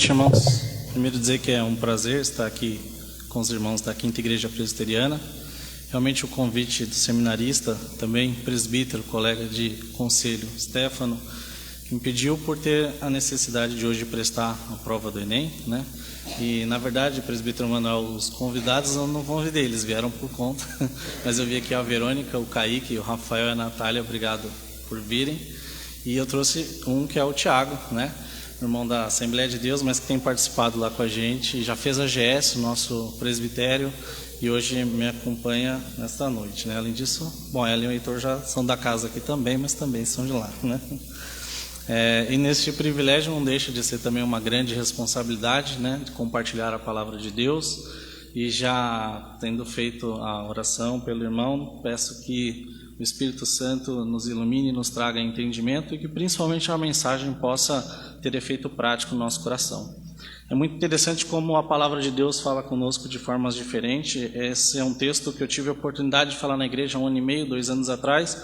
noite, irmãos. Primeiro dizer que é um prazer estar aqui com os irmãos da Quinta Igreja Presbiteriana. Realmente o convite do seminarista, também presbítero, colega de conselho, Stefano, que me pediu por ter a necessidade de hoje prestar a prova do Enem, né? E, na verdade, presbítero Manuel, os convidados eu não convidei, eles vieram por conta. Mas eu vi aqui a Verônica, o Kaique, o Rafael e a Natália, obrigado por virem. E eu trouxe um que é o Tiago, né? Irmão da Assembleia de Deus, mas que tem participado lá com a gente, já fez a GS, o nosso presbitério, e hoje me acompanha nesta noite, né? Além disso, bom, ela e o Heitor já são da casa aqui também, mas também são de lá, né? E neste privilégio não deixa de ser também uma grande responsabilidade, né? De compartilhar a palavra de Deus, e já tendo feito a oração pelo irmão, peço que o Espírito Santo nos ilumine e nos traga entendimento e que principalmente a mensagem possa ter efeito prático no nosso coração. É muito interessante como a palavra de Deus fala conosco de formas diferentes. Esse é um texto que eu tive a oportunidade de falar na igreja há 1 ano e meio, 2 anos atrás,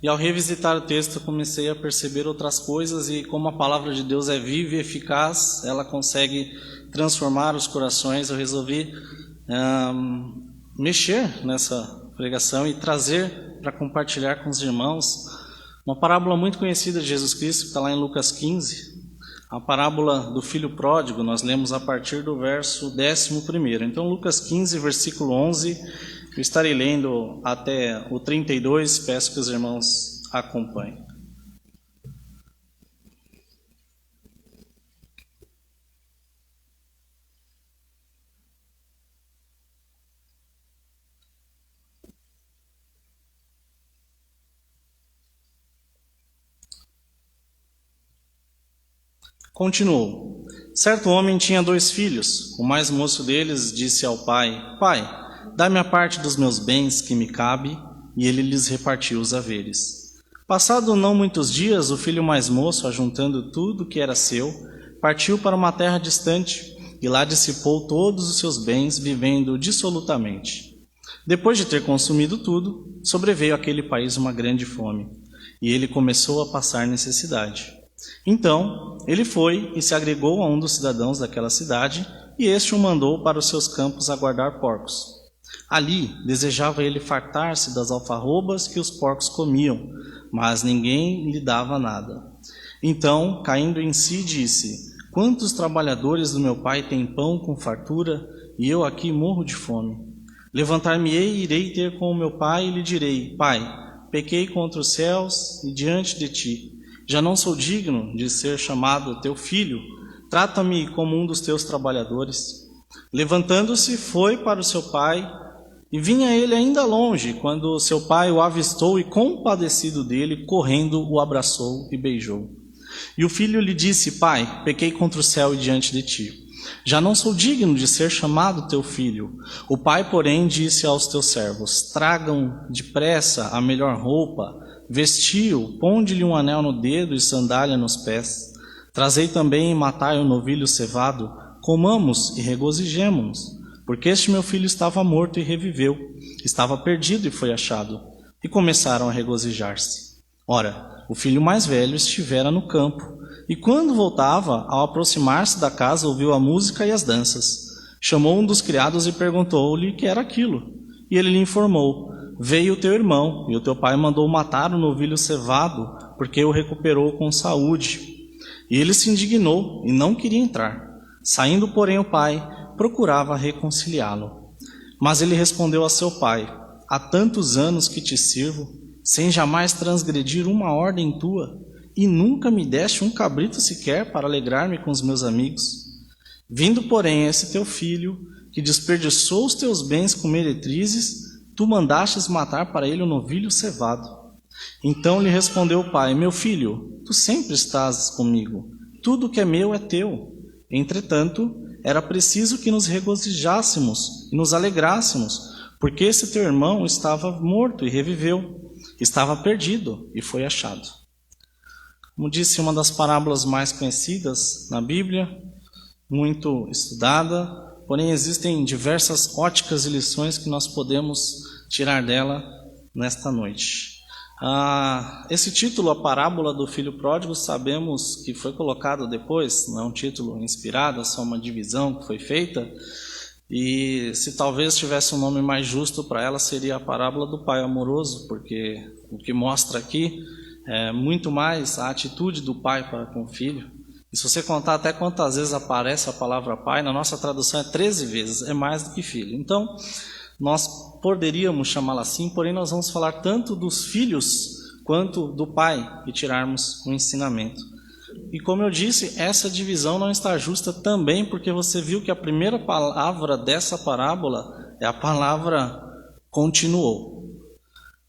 e ao revisitar o texto eu comecei a perceber outras coisas e como a palavra de Deus é viva e eficaz, ela consegue transformar os corações. Eu resolvi mexer nessa pregação e trazer para compartilhar com os irmãos uma parábola muito conhecida de Jesus Cristo, que está lá em Lucas 15, a parábola do filho pródigo. Nós lemos a partir do verso 11. Então, Lucas 15, versículo 11, eu estarei lendo até o 32, peço que os irmãos acompanhem. Continuou. Certo homem tinha 2 filhos. O mais moço deles disse ao pai: Pai, dá-me a parte dos meus bens que me cabe, e ele lhes repartiu os haveres. Passado não muitos dias, o filho mais moço, ajuntando tudo que era seu, partiu para uma terra distante, e lá dissipou todos os seus bens, vivendo dissolutamente. Depois de ter consumido tudo, sobreveio àquele país uma grande fome, e ele começou a passar necessidade. Então, ele foi e se agregou a um dos cidadãos daquela cidade, e este o mandou para os seus campos a guardar porcos. Ali, desejava ele fartar-se das alfarrobas que os porcos comiam, mas ninguém lhe dava nada. Então, caindo em si, disse: Quantos trabalhadores do meu pai têm pão com fartura, e eu aqui morro de fome? Levantar-me-ei e irei ter com o meu pai, e lhe direi: Pai, pequei contra os céus e diante de ti. Já não sou digno de ser chamado teu filho, trata-me como um dos teus trabalhadores. Levantando-se, foi para o seu pai, e vinha ele ainda longe, quando seu pai o avistou e, compadecido dele, correndo, o abraçou e beijou. E o filho lhe disse: Pai, pequei contra o céu e diante de ti. Já não sou digno de ser chamado teu filho. O pai, porém, disse aos teus servos: Tragam depressa a melhor roupa, vestiu, ponde-lhe um anel no dedo e sandália nos pés. Trazei também e matai o novilho cevado, comamos e regozijemo-nos, porque este meu filho estava morto e reviveu, estava perdido e foi achado. E começaram a regozijar-se. Ora, o filho mais velho estivera no campo, e quando voltava, ao aproximar-se da casa, ouviu a música e as danças. Chamou um dos criados e perguntou-lhe o que era aquilo. E ele lhe informou: Veio o teu irmão, e o teu pai mandou matar o novilho cevado, porque o recuperou com saúde. E ele se indignou e não queria entrar. Saindo, porém, o pai procurava reconciliá-lo. Mas ele respondeu a seu pai: Há tantos anos que te sirvo, sem jamais transgredir uma ordem tua, e nunca me deste um cabrito sequer para alegrar-me com os meus amigos. Vindo, porém, esse teu filho, que desperdiçou os teus bens com meretrizes, tu mandastes matar para ele o novilho cevado. Então lhe respondeu o pai: Meu filho, tu sempre estás comigo, tudo que é meu é teu. Entretanto, era preciso que nos regozijássemos e nos alegrássemos, porque esse teu irmão estava morto e reviveu, estava perdido e foi achado. Como disse, uma das parábolas mais conhecidas na Bíblia, muito estudada, porém existem diversas óticas e lições que nós podemos tirar dela nesta noite. Esse título, a parábola do filho pródigo, sabemos que foi colocado depois, não é um título inspirado, é só uma divisão que foi feita, e se talvez tivesse um nome mais justo para ela, seria a parábola do pai amoroso, porque o que mostra aqui é muito mais a atitude do pai para com o filho. E se você contar até quantas vezes aparece a palavra pai, na nossa tradução é 13 vezes, é mais do que filho. Então, nós poderíamos chamá-la assim, porém nós vamos falar tanto dos filhos quanto do pai e tirarmos um ensinamento. E como eu disse, essa divisão não está justa também, porque você viu que a primeira palavra dessa parábola é a palavra continuou.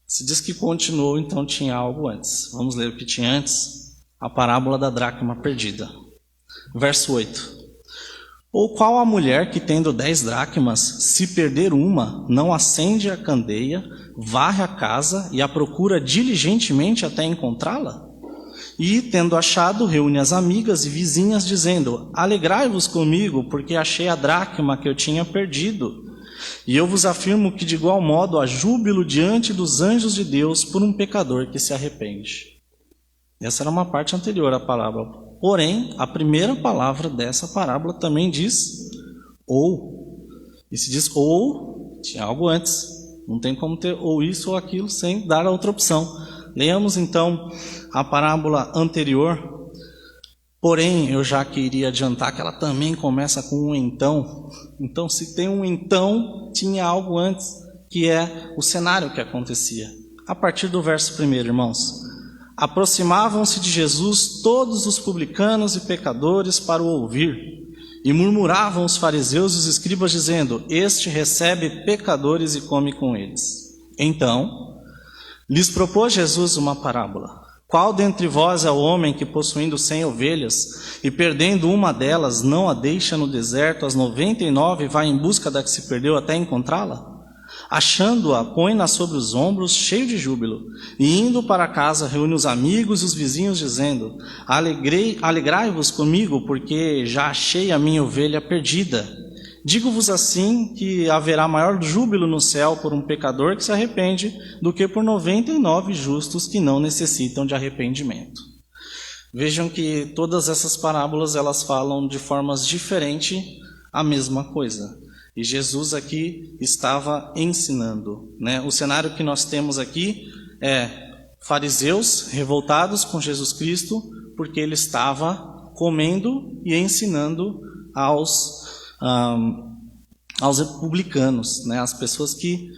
Se diz que continuou, então tinha algo antes. Vamos ler o que tinha antes. A parábola da dracma perdida. Verso 8. Ou qual a mulher que, tendo 10 dracmas, se perder uma, não acende a candeia, varre a casa e a procura diligentemente até encontrá-la? E, tendo achado, reúne as amigas e vizinhas, dizendo: alegrai-vos comigo, porque achei a dracma que eu tinha perdido. E eu vos afirmo que, de igual modo, há júbilo diante dos anjos de Deus por um pecador que se arrepende. Essa era uma parte anterior à parábola. Porém, a primeira palavra dessa parábola também diz ou. E se diz ou, tinha algo antes. Não tem como ter ou isso ou aquilo sem dar a outra opção. Leiamos então a parábola anterior. Porém, eu já queria adiantar que ela também começa com um então. Então, se tem um então, tinha algo antes, que é o cenário que acontecia. A partir do verso 1, irmãos. Aproximavam-se de Jesus todos os publicanos e pecadores para o ouvir, e murmuravam os fariseus e os escribas, dizendo: este recebe pecadores e come com eles. Então, lhes propôs Jesus uma parábola. Qual dentre vós é o homem que, possuindo 100 ovelhas, e perdendo uma delas, não a deixa no deserto, as 99 e vai em busca da que se perdeu até encontrá-la? Achando-a, põe-na sobre os ombros, cheio de júbilo, e indo para casa, reúne os amigos e os vizinhos, dizendo: alegrai-vos comigo, porque já achei a minha ovelha perdida. Digo-vos assim que haverá maior júbilo no céu por um pecador que se arrepende do que por 99 justos que não necessitam de arrependimento. Vejam que todas essas parábolas elas falam de formas diferentes a mesma coisa. E Jesus aqui estava ensinando, né? O cenário que nós temos aqui é fariseus revoltados com Jesus Cristo porque ele estava comendo e ensinando aos publicanos, né? As pessoas que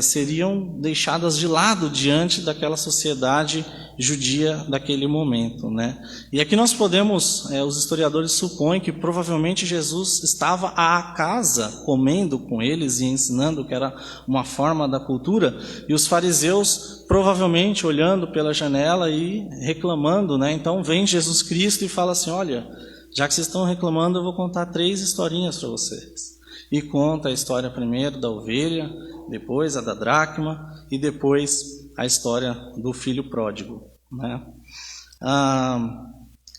seriam deixadas de lado diante daquela sociedade judia daquele momento, né? E aqui nós podemos, os historiadores supõem que provavelmente Jesus estava à casa comendo com eles e ensinando, que era uma forma da cultura, e os fariseus provavelmente olhando pela janela e reclamando, né? Então vem Jesus Cristo e fala assim: olha, já que vocês estão reclamando, eu vou contar 3 historinhas para vocês. E conta a história primeiro da ovelha, depois a da dracma e depois a história do filho pródigo, né?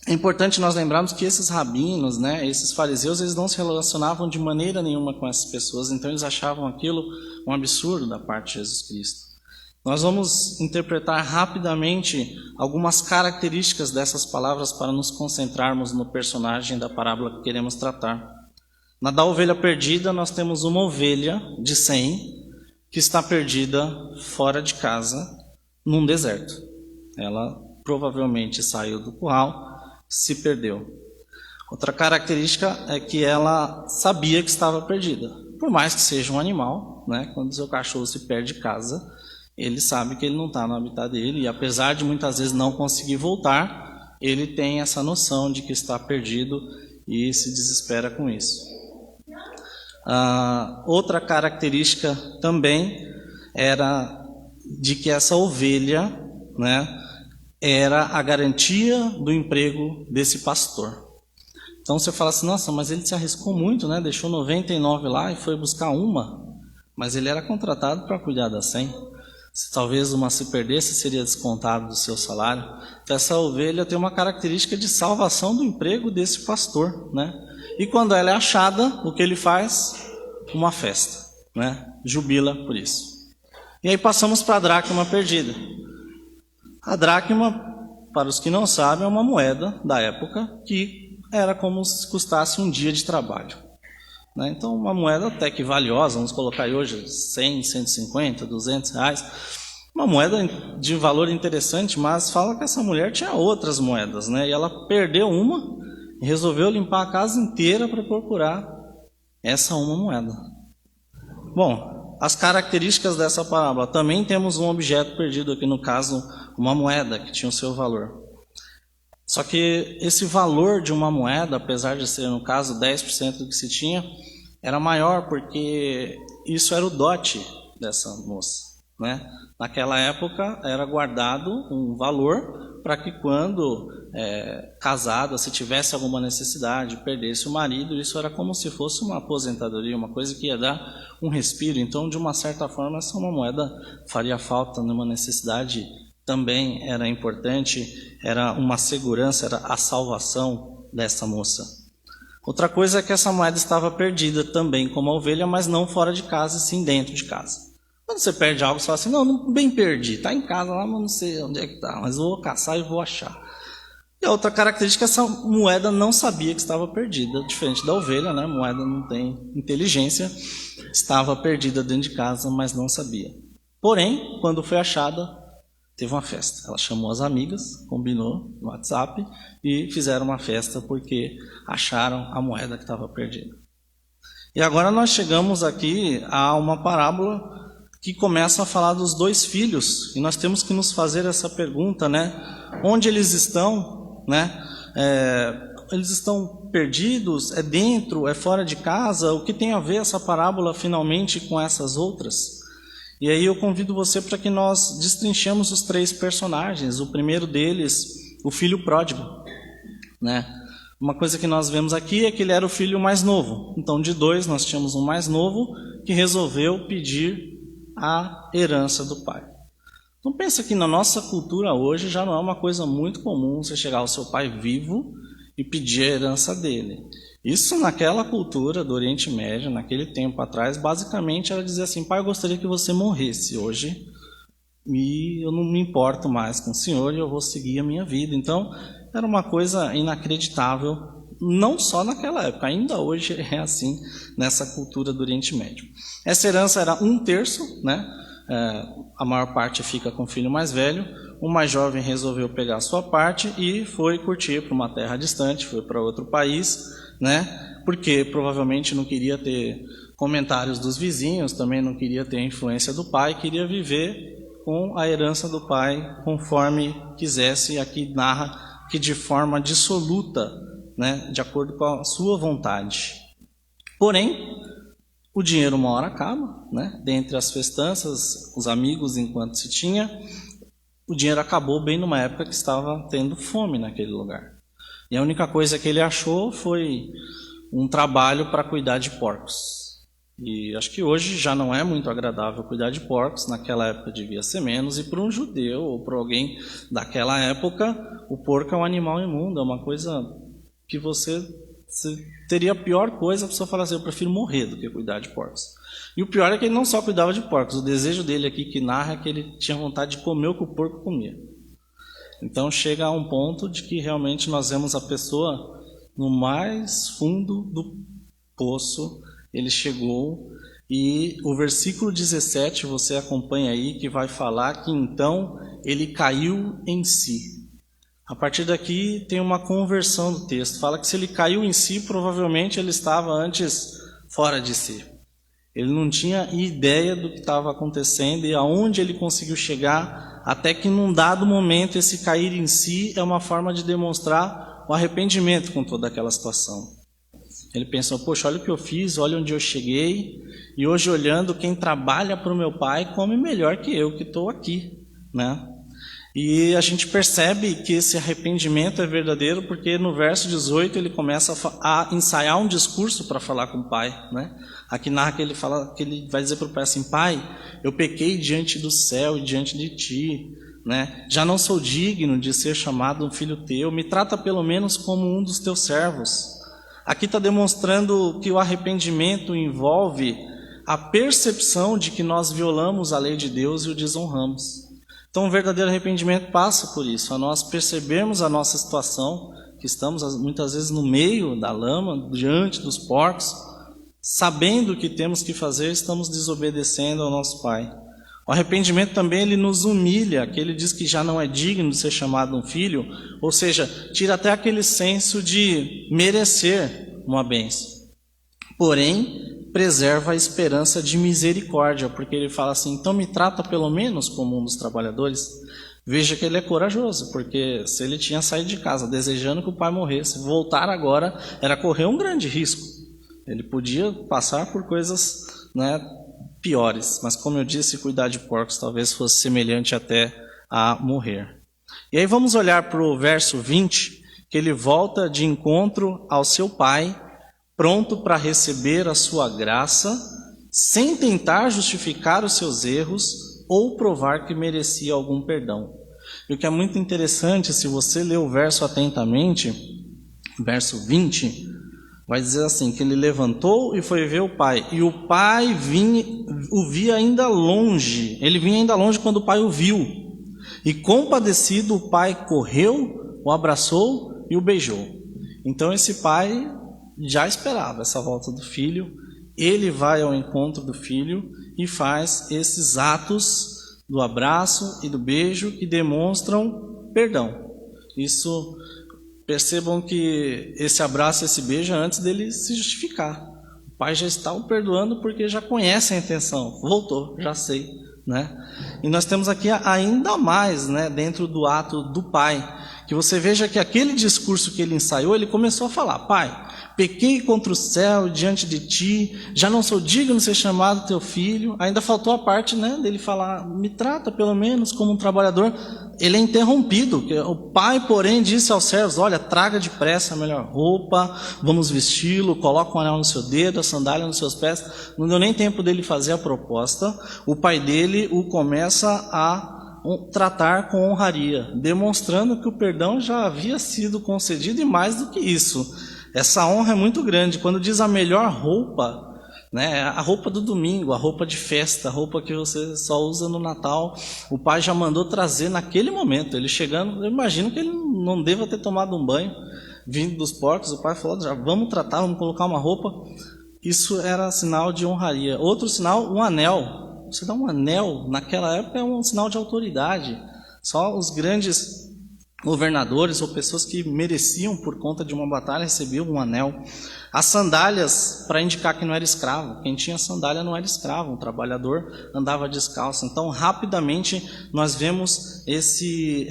É importante nós lembrarmos que esses rabinos, né, esses fariseus, eles não se relacionavam de maneira nenhuma com essas pessoas, então eles achavam aquilo um absurdo da parte de Jesus Cristo. Nós vamos interpretar rapidamente algumas características dessas palavras para nos concentrarmos no personagem da parábola que queremos tratar. Na da ovelha perdida, nós temos uma ovelha de 100 que está perdida fora de casa, num deserto. Ela provavelmente saiu do curral, se perdeu. Outra característica é que ela sabia que estava perdida. Por mais que seja um animal, né? Quando o seu cachorro se perde de casa, ele sabe que ele não está no habitat dele, e apesar de muitas vezes não conseguir voltar, ele tem essa noção de que está perdido e se desespera com isso. Outra característica também era de que essa ovelha, né, era a garantia do emprego desse pastor. Então você fala assim: nossa, mas ele se arriscou muito, né? Deixou 99 lá e foi buscar uma, mas ele era contratado para cuidar das 100. Se talvez uma se perdesse, seria descontado do seu salário. Então, essa ovelha tem uma característica de salvação do emprego desse pastor, né? E quando ela é achada, o que ele faz? Uma festa, né? Jubila por isso. E aí passamos para a dracma perdida. A dracma, para os que não sabem, é uma moeda da época que era como se custasse um dia de trabalho, né? Então, uma moeda até que valiosa, vamos colocar aí hoje 100, 150, 200 reais, uma moeda de valor interessante, mas fala que essa mulher tinha outras moedas, né? E ela perdeu uma e resolveu limpar a casa inteira para procurar essa uma moeda. Bom, as características dessa parábola. Também temos um objeto perdido aqui, no caso, uma moeda que tinha o seu valor. Só que esse valor de uma moeda, apesar de ser, no caso, 10% do que se tinha, era maior porque isso era o dote dessa moça, né? Naquela época era guardado um valor para que quando casada, se tivesse alguma necessidade, perdesse o marido, isso era como se fosse uma aposentadoria, uma coisa que ia dar um respiro. Então, de uma certa forma, essa uma moeda faria falta numa necessidade, também era importante, era uma segurança, era a salvação dessa moça. Outra coisa é que essa moeda estava perdida também como a ovelha, mas não fora de casa, e sim dentro de casa. Quando você perde algo, você fala assim, não bem perdi, está em casa lá, mas não sei onde é que está, mas vou caçar e vou achar. E a outra característica é que essa moeda não sabia que estava perdida, diferente da ovelha, né? A moeda não tem inteligência, estava perdida dentro de casa, mas não sabia. Porém, quando foi achada, teve uma festa. Ela chamou as amigas, combinou no WhatsApp e fizeram uma festa porque acharam a moeda que estava perdida. E agora nós chegamos aqui a uma parábola que começa a falar dos dois filhos, e nós temos que nos fazer essa pergunta, né? Onde eles estão, né? Eles estão perdidos? É dentro? É fora de casa? O que tem a ver essa parábola finalmente com essas outras? E aí eu convido você para que nós destrinchemos os três personagens. O primeiro deles, o filho pródigo, né? Uma coisa que nós vemos aqui é que ele era o filho mais novo. Então, de dois, nós tínhamos um mais novo que resolveu pedir a herança do pai. Então pensa que na nossa cultura hoje já não é uma coisa muito comum você chegar ao seu pai vivo e pedir a herança dele. Isso naquela cultura do Oriente Médio, naquele tempo atrás, basicamente era dizer assim, pai, eu gostaria que você morresse hoje e eu não me importo mais com o senhor e eu vou seguir a minha vida. Então era uma coisa inacreditável, não só naquela época, ainda hoje é assim nessa cultura do Oriente Médio. Essa herança era 1/3, né? A maior parte fica com o filho mais velho. O mais jovem resolveu pegar a sua parte e foi curtir para uma terra distante, foi para outro país, né? Porque provavelmente não queria ter comentários dos vizinhos, também não queria ter a influência do pai, queria viver com a herança do pai conforme quisesse. Aqui narra que de forma dissoluta, né, de acordo com a sua vontade. Porém, o dinheiro uma hora acaba, né? Dentre as festanças, os amigos, enquanto se tinha, o dinheiro acabou bem numa época que estava tendo fome naquele lugar. E a única coisa que ele achou foi um trabalho para cuidar de porcos. E acho que hoje já não é muito agradável cuidar de porcos, naquela época devia ser menos, e para um judeu ou para alguém daquela época, o porco é um animal imundo, é uma coisa que você teria a pior coisa, a pessoa falar assim, eu prefiro morrer do que cuidar de porcos. E o pior é que ele não só cuidava de porcos, o desejo dele aqui que narra é que ele tinha vontade de comer o que o porco comia. Então chega a um ponto de que realmente nós vemos a pessoa no mais fundo do poço, ele chegou, e o versículo 17, você acompanha aí, que vai falar que então ele caiu em si. A partir daqui tem uma conversão do texto. Fala que se ele caiu em si, provavelmente ele estava antes fora de si. Ele não tinha ideia do que estava acontecendo e aonde ele conseguiu chegar, até que num dado momento esse cair em si é uma forma de demonstrar o arrependimento com toda aquela situação. Ele pensou, poxa, olha o que eu fiz, olha onde eu cheguei, e hoje olhando, quem trabalha para o meu pai come melhor que eu que estou aqui, né? E a gente percebe que esse arrependimento é verdadeiro porque no verso 18 ele começa a ensaiar um discurso para falar com o pai, né? Aqui narra que ele vai dizer para o pai assim, pai, eu pequei diante do céu e diante de ti, né? Já não sou digno de ser chamado um filho teu, me trata pelo menos como um dos teus servos. Aqui está demonstrando que o arrependimento envolve a percepção de que nós violamos a lei de Deus e o desonramos. Então Então, o verdadeiro arrependimento passa por isso, a nós percebermos a nossa situação, que estamos muitas vezes no meio da lama, diante dos porcos, sabendo o que temos que fazer, estamos desobedecendo ao nosso Pai. O arrependimento também ele nos humilha, que ele diz que já não é digno de ser chamado um filho, ou seja, tira até aquele senso de merecer uma bênção. Porém, preserva a esperança de misericórdia, porque ele fala assim, então me trata pelo menos como um dos trabalhadores. Veja que ele é corajoso, porque se ele tinha saído de casa desejando que o pai morresse, voltar agora era correr um grande risco. Ele podia passar por coisas, né, piores, mas como eu disse, cuidar de porcos talvez fosse semelhante até a morrer. E aí vamos olhar para o verso 20, que ele volta de encontro ao seu pai, pronto para receber a sua graça, sem tentar justificar os seus erros ou provar que merecia algum perdão. E o que é muito interessante, se você ler o verso atentamente, verso 20, vai dizer assim, que ele levantou e foi ver o pai, e o pai o via ainda longe, ele vinha ainda longe quando o pai o viu, e compadecido o pai correu, o abraçou e o beijou. Então esse pai já esperava essa volta do filho, ele vai ao encontro do filho e faz esses atos do abraço e do beijo que demonstram perdão. Isso, percebam que esse abraço e esse beijo é antes dele se justificar. O pai já está o perdoando porque já conhece a intenção. Voltou, já sei, né? E nós temos aqui ainda mais, né, dentro do ato do pai, que você veja que aquele discurso que ele ensaiou, ele começou a falar, pai, pequei contra o céu diante de ti, já não sou digno de ser chamado teu filho. Ainda faltou a parte, né, dele falar, me trata pelo menos como um trabalhador. Ele é interrompido. O pai, porém, disse aos servos, olha, traga depressa a melhor roupa, vamos vesti-lo, coloca um anel no seu dedo, a sandália nos seus pés. Não deu nem tempo dele fazer a proposta. O pai dele o começa a tratar com honraria, demonstrando que o perdão já havia sido concedido e mais do que isso. Essa honra é muito grande. Quando diz a melhor roupa, né, a roupa do domingo, a roupa de festa, a roupa que você só usa no Natal, o pai já mandou trazer naquele momento. Ele chegando, eu imagino que ele não deva ter tomado um banho, vindo dos porcos, o pai falou, já vamos tratar, vamos colocar uma roupa. Isso era sinal de honraria. Outro sinal, um anel. Você dá um anel, naquela época é um sinal de autoridade. Só os grandes governadores ou pessoas que mereciam por conta de uma batalha recebiam um anel. As sandálias, para indicar que não era escravo. Quem tinha sandália não era escravo, um trabalhador andava descalço. Então, rapidamente, nós vemos esse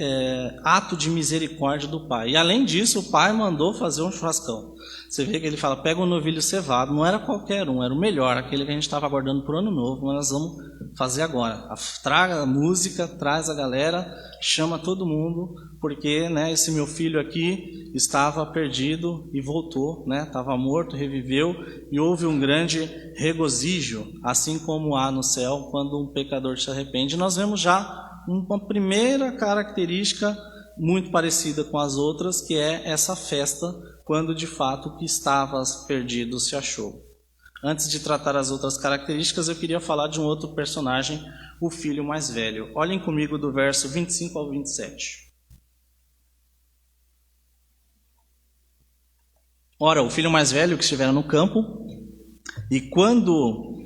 ato de misericórdia do pai. E além disso, o pai mandou fazer um churrascão. Você vê que ele fala, pega um novilho cevado, não era qualquer um, era o melhor, aquele que a gente estava aguardando por ano novo, mas nós vamos fazer agora. Traga a música, traz a galera, chama todo mundo, porque, né, esse meu filho aqui estava perdido e voltou, né, estava morto, reviveu, e houve um grande regozijo, assim como há no céu quando um pecador se arrepende. Nós vemos já uma primeira característica muito parecida com as outras, que é essa festa, quando de fato o que estava perdido se achou. Antes de tratar as outras características, eu queria falar de um outro personagem, o filho mais velho. Olhem comigo do verso 25 ao 27. Ora, o filho mais velho que estivera no campo, e quando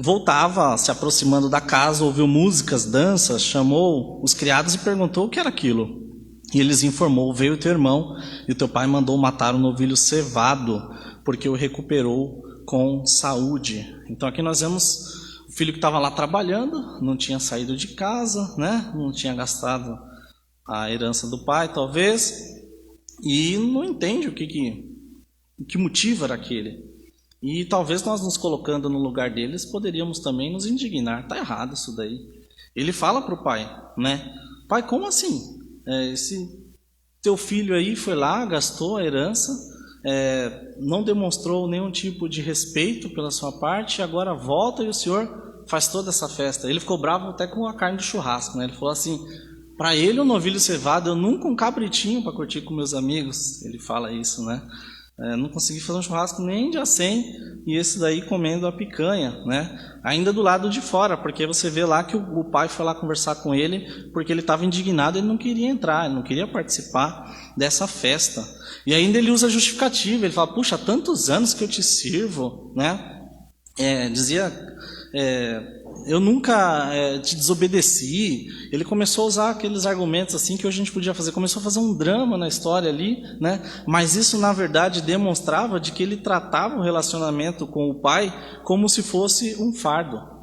voltava, se aproximando da casa, ouviu músicas, danças, chamou os criados e perguntou o que era aquilo. E eles informou, veio o teu irmão, e o teu pai mandou matar um novilho cevado, porque o recuperou com saúde. Então aqui nós vemos o filho que estava lá trabalhando, não tinha saído de casa, né? Não tinha gastado a herança do pai, talvez, e não entende o que motivo era aquele. E talvez nós nos colocando no lugar deles, poderíamos também nos indignar. Está errado isso daí. Ele fala para o pai, né? Pai, como assim? Esse teu filho aí foi lá, gastou a herança, não demonstrou nenhum tipo de respeito pela sua parte, e agora volta e o senhor faz toda essa festa. Ele ficou bravo até com a carne do churrasco, né? Ele falou assim, para ele um novilho cevado, eu nunca um cabritinho para curtir com meus amigos. Ele fala isso, né? Não consegui fazer um churrasco nem dia 100 e esse daí comendo a picanha, né? Ainda do lado de fora, porque você vê lá que o pai foi lá conversar com ele, porque ele estava indignado, ele não queria entrar, ele não queria participar dessa festa. E ainda ele usa justificativa, ele fala, puxa, há tantos anos que eu te sirvo, né? Eu nunca te desobedeci. Ele começou a usar aqueles argumentos assim que hoje a gente podia fazer. Começou a fazer um drama na história ali, né? Mas isso, na verdade, demonstrava de que ele tratava o relacionamento com o pai como se fosse um fardo.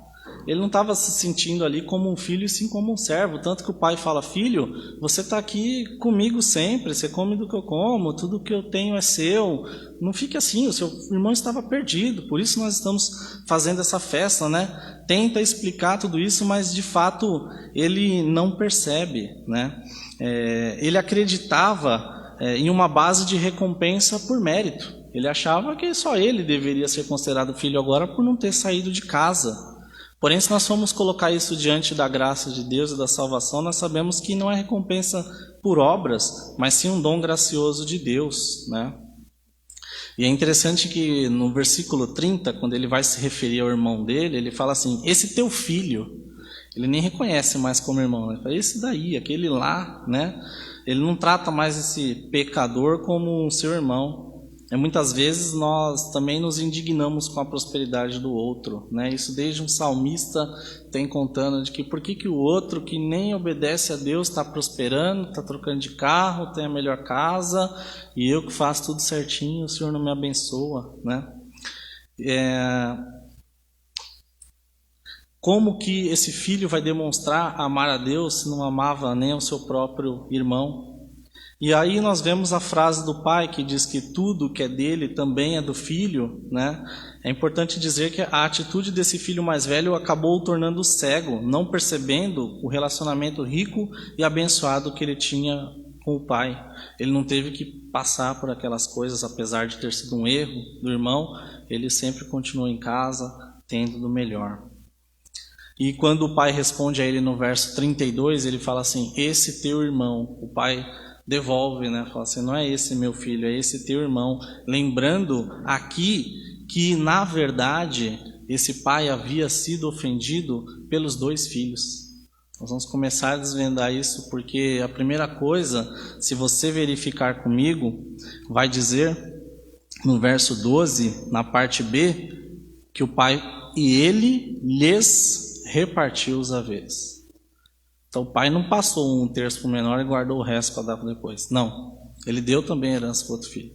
Ele não estava se sentindo ali como um filho, e sim como um servo. Tanto que o pai fala, filho, você está aqui comigo sempre, você come do que eu como, tudo que eu tenho é seu. Não fique assim, o seu irmão estava perdido, por isso nós estamos fazendo essa festa, né? Tenta explicar tudo isso, mas de fato ele não percebe, né? Ele acreditava em uma base de recompensa por mérito. Ele achava que só ele deveria ser considerado filho agora por não ter saído de casa. Porém, se nós formos colocar isso diante da graça de Deus e da salvação, nós sabemos que não é recompensa por obras, mas sim um dom gracioso de Deus, né? E é interessante que no versículo 30, quando ele vai se referir ao irmão dele, ele fala assim, esse teu filho, ele nem reconhece mais como irmão, ele fala, esse daí, aquele lá, né? Ele não trata mais esse pecador como um seu irmão. Muitas vezes nós também nos indignamos com a prosperidade do outro, né? Isso desde um salmista tem contando de que por que o outro que nem obedece a Deus está prosperando, está trocando de carro, tem a melhor casa, e eu que faço tudo certinho, o Senhor não me abençoa, né? Como que esse filho vai demonstrar amar a Deus se não amava nem ao seu próprio irmão? E aí nós vemos a frase do pai que diz que tudo que é dele também é do filho, né? É importante dizer que a atitude desse filho mais velho acabou o tornando cego, não percebendo o relacionamento rico e abençoado que ele tinha com o pai. Ele não teve que passar por aquelas coisas, apesar de ter sido um erro do irmão, ele sempre continuou em casa, tendo do melhor. E quando o pai responde a ele no verso 32, ele fala assim, esse teu irmão, o pai devolve, né? Fala assim, não é esse meu filho, é esse teu irmão. Lembrando aqui que, na verdade, esse pai havia sido ofendido pelos dois filhos. Nós vamos começar a desvendar isso, porque a primeira coisa, se você verificar comigo, vai dizer no verso 12, na parte B, que o pai, e ele lhes repartiu os haveres. Então o pai não passou 1/3 para o menor e guardou o resto para dar para depois. Não, ele deu também herança para o outro filho.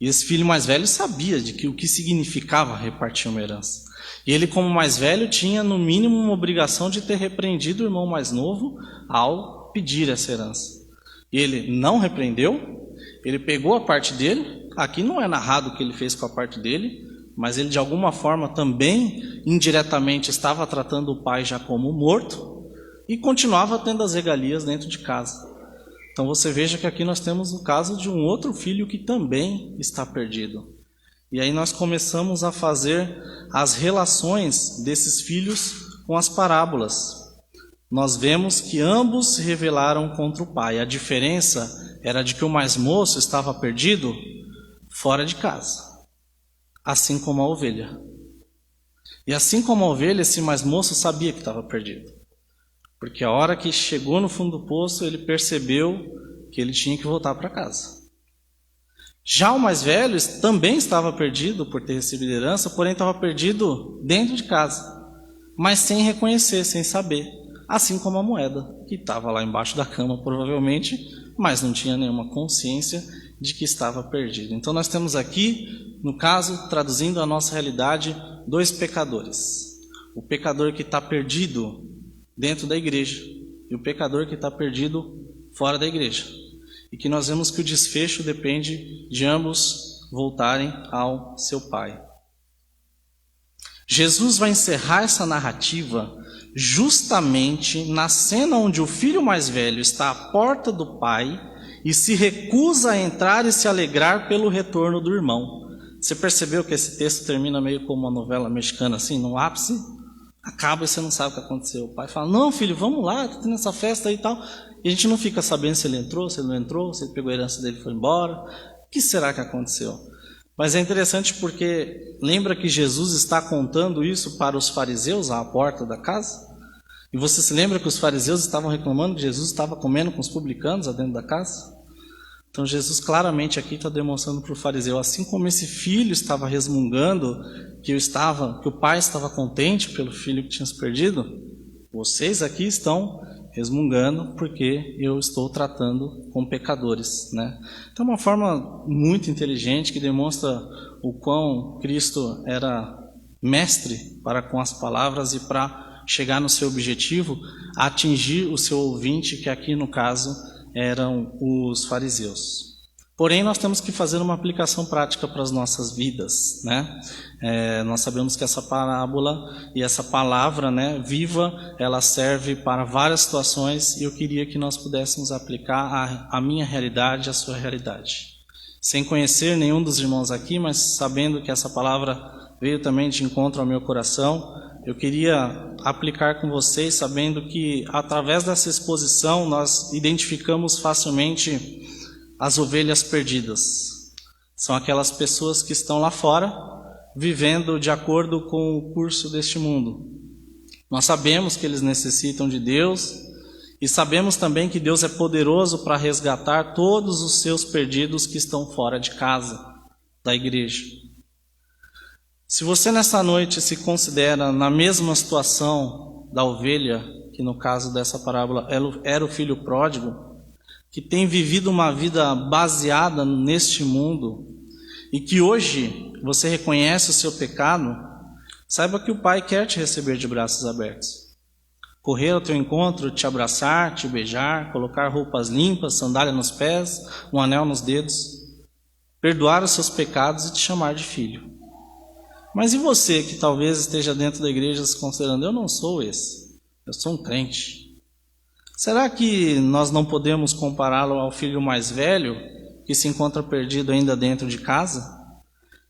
E esse filho mais velho sabia de que o que significava repartir uma herança. E ele, como mais velho, tinha no mínimo uma obrigação de ter repreendido o irmão mais novo ao pedir essa herança. E ele não repreendeu, ele pegou a parte dele. Aqui não é narrado o que ele fez com a parte dele, mas ele de alguma forma também indiretamente estava tratando o pai já como morto, e continuava tendo as regalias dentro de casa. Então você veja que aqui nós temos o caso de um outro filho que também está perdido. E aí nós começamos a fazer as relações desses filhos com as parábolas. Nós vemos que ambos se rebelaram contra o pai. A diferença era de que o mais moço estava perdido fora de casa, assim como a ovelha. E assim como a ovelha, esse mais moço sabia que estava perdido. Porque a hora que chegou no fundo do poço, ele percebeu que ele tinha que voltar para casa. Já o mais velho também estava perdido por ter recebido herança, porém estava perdido dentro de casa, mas sem reconhecer, sem saber. Assim como a moeda, que estava lá embaixo da cama, provavelmente, mas não tinha nenhuma consciência de que estava perdido. Então nós temos aqui, no caso, traduzindo a nossa realidade, dois pecadores. O pecador que está perdido dentro da igreja e o pecador que está perdido fora da igreja. E que nós vemos que o desfecho depende de ambos voltarem ao seu Pai. Jesus vai encerrar essa narrativa justamente na cena onde o filho mais velho está à porta do pai e se recusa a entrar e se alegrar pelo retorno do irmão. Você percebeu que esse texto termina meio como uma novela mexicana, assim, no ápice? Acaba e você não sabe o que aconteceu. O pai fala, não filho, vamos lá, está tendo essa festa aí e tal. E a gente não fica sabendo se ele entrou, se ele não entrou, se ele pegou a herança dele e foi embora. O que será que aconteceu? Mas é interessante porque lembra que Jesus está contando isso para os fariseus à porta da casa? E você se lembra que os fariseus estavam reclamando que Jesus estava comendo com os publicanos dentro da casa? Então Jesus claramente aqui está demonstrando para o fariseu, assim como esse filho estava resmungando que o pai estava contente pelo filho que tinha se perdido, vocês aqui estão resmungando porque eu estou tratando com pecadores, né? Então é uma forma muito inteligente que demonstra o quão Cristo era mestre para com as palavras e para chegar no seu objetivo, atingir o seu ouvinte, que aqui no caso eram os fariseus. Porém, nós temos que fazer uma aplicação prática para as nossas vidas, né? Nós sabemos que essa parábola e essa palavra, né, viva, ela serve para várias situações e eu queria que nós pudéssemos aplicar a minha realidade, a sua realidade. Sem conhecer nenhum dos irmãos aqui, mas sabendo que essa palavra veio também de encontro ao meu coração, eu queria aplicar com vocês, sabendo que através dessa exposição nós identificamos facilmente as ovelhas perdidas. São aquelas pessoas que estão lá fora, vivendo de acordo com o curso deste mundo. Nós sabemos que eles necessitam de Deus e sabemos também que Deus é poderoso para resgatar todos os seus perdidos que estão fora de casa, da igreja. Se você nessa noite se considera na mesma situação da ovelha, que no caso dessa parábola era o filho pródigo, que tem vivido uma vida baseada neste mundo e que hoje você reconhece o seu pecado, saiba que o Pai quer te receber de braços abertos. Correr ao teu encontro, te abraçar, te beijar, colocar roupas limpas, sandália nos pés, um anel nos dedos, perdoar os seus pecados e te chamar de filho. Mas e você que talvez esteja dentro da igreja se considerando, eu não sou esse, eu sou um crente. Será que nós não podemos compará-lo ao filho mais velho, que se encontra perdido ainda dentro de casa?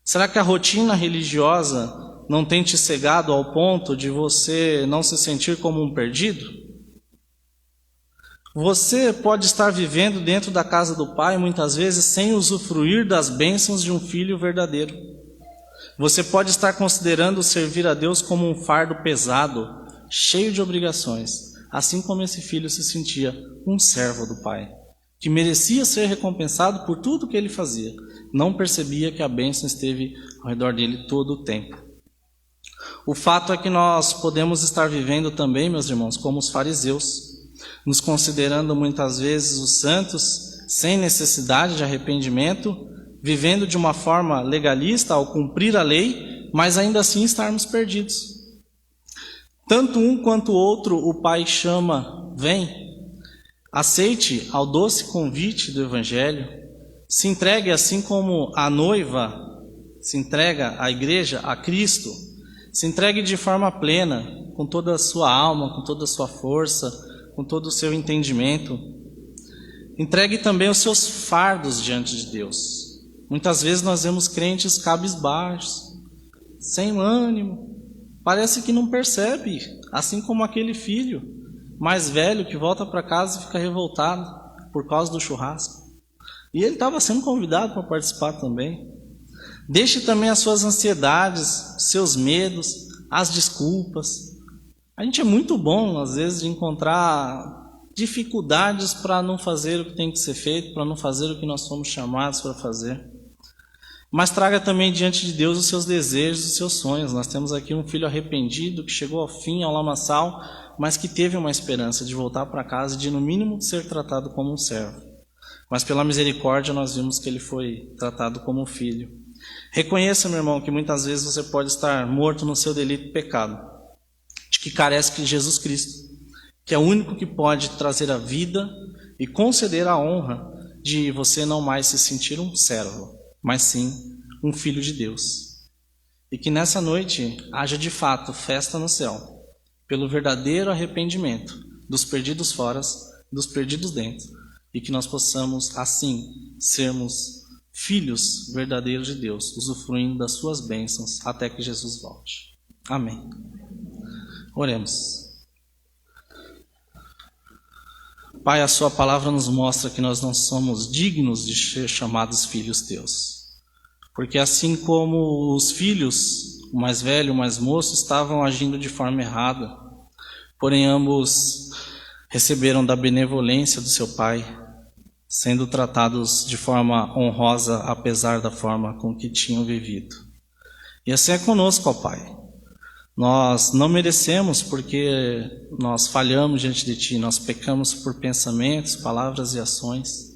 Será que a rotina religiosa não tem te cegado ao ponto de você não se sentir como um perdido? Você pode estar vivendo dentro da casa do Pai, muitas vezes, sem usufruir das bênçãos de um filho verdadeiro. Você pode estar considerando servir a Deus como um fardo pesado, cheio de obrigações, assim como esse filho se sentia um servo do Pai, que merecia ser recompensado por tudo que ele fazia. Não percebia que a bênção esteve ao redor dele todo o tempo. O fato é que nós podemos estar vivendo também, meus irmãos, como os fariseus, nos considerando muitas vezes os santos, sem necessidade de arrependimento, vivendo de uma forma legalista ao cumprir a lei, mas ainda assim estarmos perdidos. Tanto um quanto o outro, o Pai chama, vem, aceite ao doce convite do Evangelho, se entregue assim como a noiva se entrega à igreja, a Cristo, se entregue de forma plena, com toda a sua alma, com toda a sua força, com todo o seu entendimento. Entregue também os seus fardos diante de Deus. Muitas vezes nós vemos crentes cabisbaixos, sem ânimo, parece que não percebe, assim como aquele filho mais velho que volta para casa e fica revoltado por causa do churrasco. E ele estava sendo convidado para participar também. Deixe também as suas ansiedades, seus medos, as desculpas. A gente é muito bom, às vezes, de encontrar dificuldades para não fazer o que tem que ser feito, para não fazer o que nós fomos chamados para fazer. Mas traga também diante de Deus os seus desejos, os seus sonhos. Nós temos aqui um filho arrependido que chegou ao fim, ao lamaçal, mas que teve uma esperança de voltar para casa e de, no mínimo, ser tratado como um servo. Mas pela misericórdia nós vimos que ele foi tratado como um filho. Reconheça, meu irmão, que muitas vezes você pode estar morto no seu delito e pecado, de que carece de Jesus Cristo, que é o único que pode trazer a vida e conceder a honra de você não mais se sentir um servo, mas sim um filho de Deus. E que nessa noite haja de fato festa no céu, pelo verdadeiro arrependimento dos perdidos fora, dos perdidos dentro, e que nós possamos assim sermos filhos verdadeiros de Deus, usufruindo das suas bênçãos até que Jesus volte. Amém. Oremos. Pai, a sua palavra nos mostra que nós não somos dignos de ser chamados filhos teus. Porque assim como os filhos, o mais velho e o mais moço, estavam agindo de forma errada, porém ambos receberam da benevolência do seu pai, sendo tratados de forma honrosa, apesar da forma com que tinham vivido. E assim é conosco, ó Pai. Nós não merecemos, porque nós falhamos diante de Ti, nós pecamos por pensamentos, palavras e ações.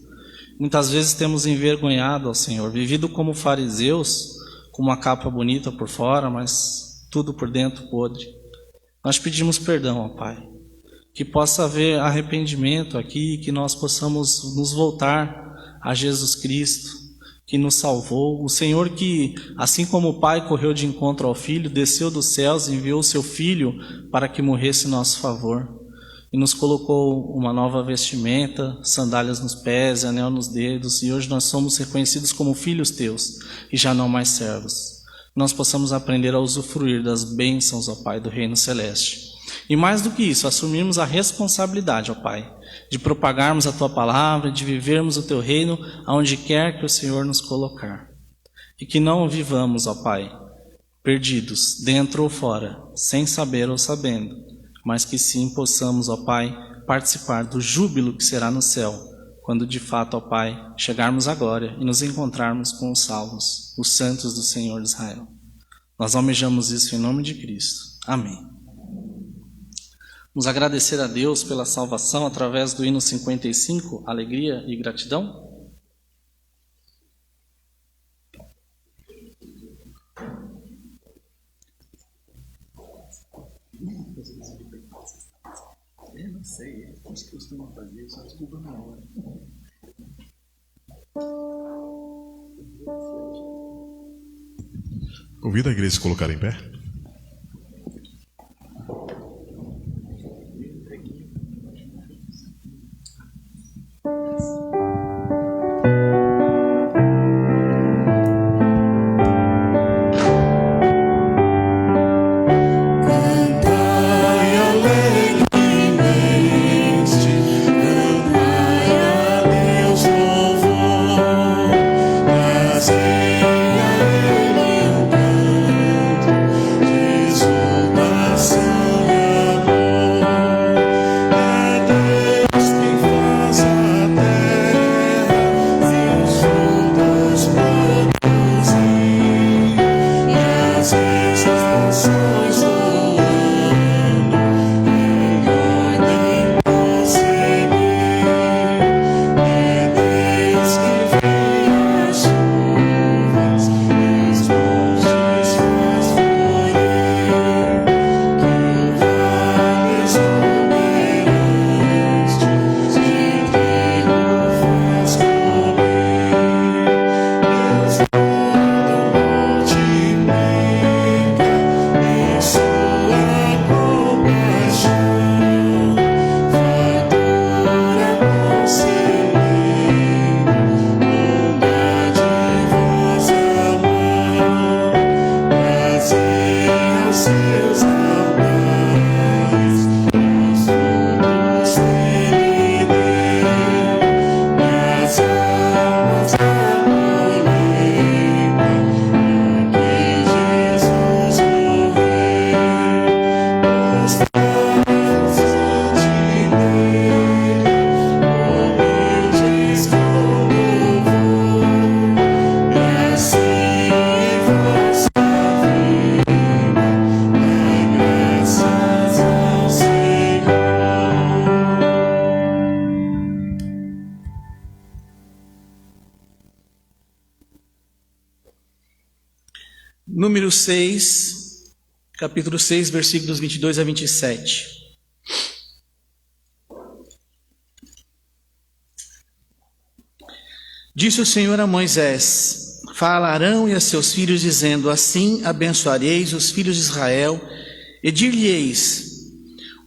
Muitas vezes temos envergonhado ao Senhor, vivido como fariseus, com uma capa bonita por fora, mas tudo por dentro podre. Nós pedimos perdão, ó Pai, que possa haver arrependimento aqui, que nós possamos nos voltar a Jesus Cristo, que nos salvou. O Senhor que, assim como o Pai correu de encontro ao Filho, desceu dos céus e enviou o seu Filho para que morresse em nosso favor. E nos colocou uma nova vestimenta, sandálias nos pés, anel nos dedos, e hoje nós somos reconhecidos como filhos teus, e já não mais servos. Nós possamos aprender a usufruir das bênçãos, ó Pai, do Reino Celeste. E mais do que isso, assumirmos a responsabilidade, ó Pai, de propagarmos a Tua palavra, de vivermos o Teu reino, aonde quer que o Senhor nos colocar. E que não vivamos, ó Pai, perdidos, dentro ou fora, sem saber ou sabendo, mas que sim possamos, ó Pai, participar do júbilo que será no céu, quando de fato, ó Pai, chegarmos à glória e nos encontrarmos com os salvos, os santos do Senhor de Israel. Nós almejamos isso em nome de Cristo. Amém. Vamos agradecer a Deus pela salvação através do hino 55, alegria e gratidão. Eu não sei, eles costumam fazer isso, desculpa na hora. Convido a igreja a se colocar em pé. Número 6, capítulo 6, versículos 22 a 27. Disse o Senhor a Moisés: Fala a Arão e a seus filhos, dizendo: Assim abençoareis os filhos de Israel, e dir-lhe-eis: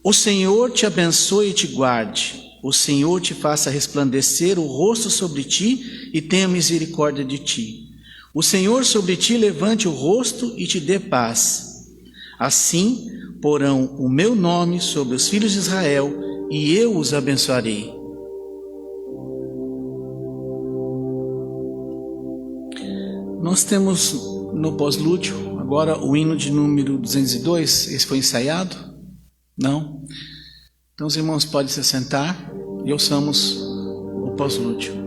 O Senhor te abençoe e te guarde, o Senhor te faça resplandecer o rosto sobre ti e tenha misericórdia de ti. O Senhor sobre ti levante o rosto e te dê paz. Assim porão o meu nome sobre os filhos de Israel, e eu os abençoarei. Nós temos no pós-lúdio agora o hino de número 202. Esse foi ensaiado? Não? Então os irmãos podem se sentar e ouçamos o pós-lúdio.